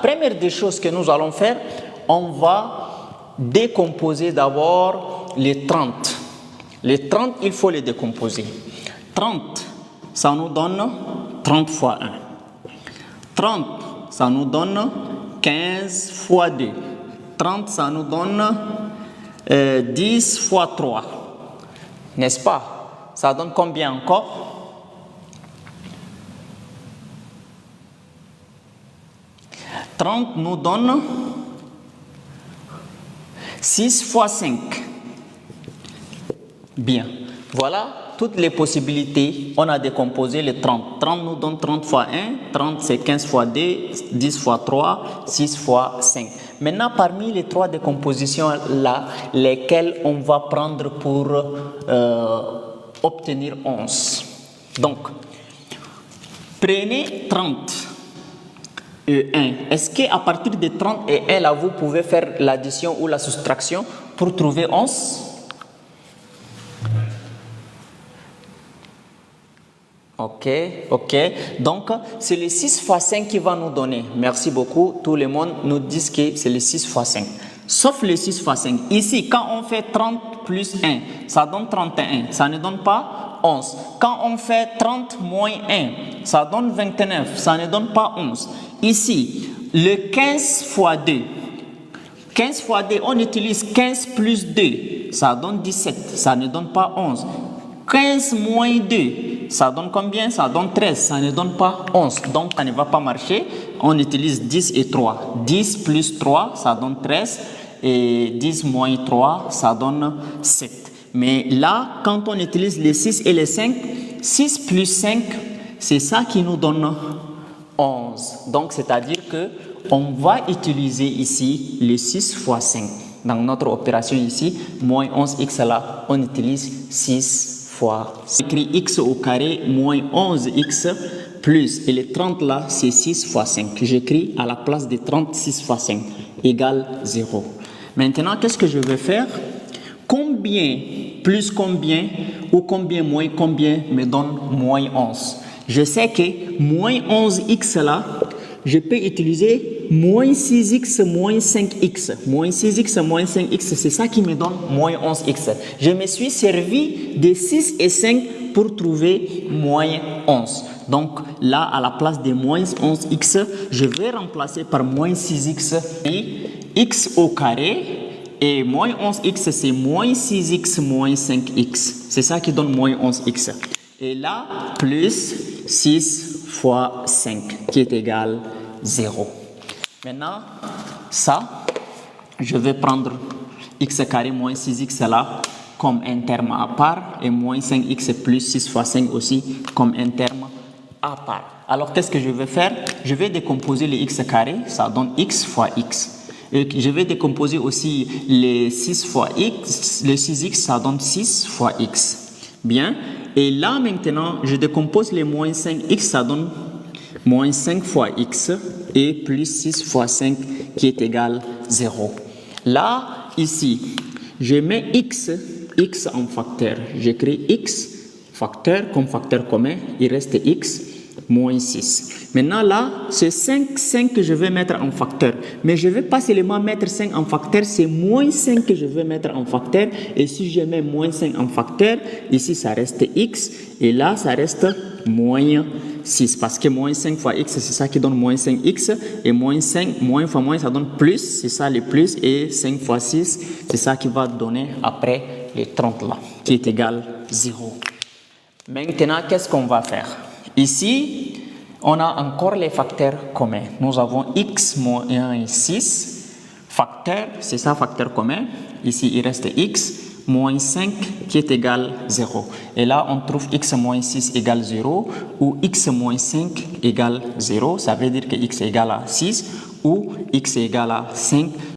première des choses que nous allons faire, on va décomposer d'abord les 30. Les 30, il faut les décomposer. 30, ça nous donne 30 fois 1. 30, ça nous donne 15 fois 2. 30, ça nous donne 10 fois 3. N'est-ce pas? Ça donne combien encore? 30 nous donne 6 fois 5. Bien. Voilà toutes les possibilités. On a décomposé les 30. 30 nous donne 30 fois 1. 30 c'est 15 fois 2. 10 fois 3. 6 fois 5. Maintenant, parmi les 3 décompositions là, lesquelles on va prendre pour obtenir 11. Donc, prenez 30 et 1. Est-ce qu'à partir de 30 et 1, là, vous pouvez faire l'addition ou la soustraction pour trouver 11? Ok. Donc, c'est le 6 fois 5 qui va nous donner. Merci beaucoup. Tout le monde nous dit que c'est le 6 fois 5. Sauf le 6 fois 5. Ici, quand on fait 30 plus 1, ça donne 31. Ça ne donne pas 11. Quand on fait 30 moins 1, ça donne 29. Ça ne donne pas 11. Ici, le 15 fois 2. 15 fois 2, on utilise 15 plus 2. Ça donne 17. Ça ne donne pas 11. 15 moins 2, ça donne combien? Ça donne 13, ça ne donne pas 11. Donc, ça ne va pas marcher. On utilise 10 et 3. 10 plus 3, ça donne 13. Et 10 moins 3, ça donne 7. Mais là, quand on utilise les 6 et les 5, 6 plus 5, c'est ça qui nous donne 11. Donc, c'est-à-dire qu'on va utiliser ici les 6 fois 5. Dans notre opération ici, moins 11x là, on utilise 6 fois. J'écris x au carré moins 11x plus, et les 30 là, c'est 6 fois 5. J'écris à la place de 30, 6 fois 5 égale 0. Maintenant, qu'est-ce que je vais faire? Combien plus combien ou combien moins combien me donne moins 11? Je sais que moins 11x là, je peux utiliser moins 6x moins 5x. Moins 6x moins 5x, c'est ça qui me donne moins 11x. Je me suis servi de 6 et 5 pour trouver moins 11. Donc là, à la place de moins 11x, je vais remplacer par moins 6x et x au carré. Et moins 11x, c'est moins 6x moins 5x. C'est ça qui donne moins 11x. Et là, plus 6 fois 5, qui est égal 0. Maintenant, ça, je vais prendre x carré moins 6x là comme un terme à part et moins 5x plus 6 fois 5 aussi comme un terme à part. Alors, qu'est-ce que je vais faire? Je vais décomposer les x carré, ça donne x fois x. Et je vais décomposer aussi les 6 fois x, les 6x, ça donne 6 fois x. Bien. Et là, maintenant, je décompose les moins 5x, ça donne moins 5 fois x et plus 6 fois 5 qui est égal 0. Là, ici, je mets x en facteur. J'écris x facteur comme facteur commun, il reste x moins 6. Maintenant là, c'est 5 que je vais mettre en facteur. Mais je ne vais pas seulement mettre 5 en facteur, c'est moins 5 que je vais mettre en facteur. Et si je mets moins 5 en facteur, ici ça reste x. Et là, ça reste moins 6. Parce que moins 5 fois x, c'est ça qui donne moins 5x. Et moins 5, moins fois moins, ça donne plus. C'est ça le plus. Et 5 fois 6, c'est ça qui va donner après les 30 là, qui est égal 0. Maintenant, qu'est-ce qu'on va faire? Ici, on a encore les facteurs communs. Nous avons x moins 1 et 6. Facteur, c'est ça, facteur commun. Ici, il reste x moins 5 qui est égal 0. Et là, on trouve x moins 6 égale 0 ou x moins 5 égale 0. Ça veut dire que x est égal à 6 ou x est égal à 5.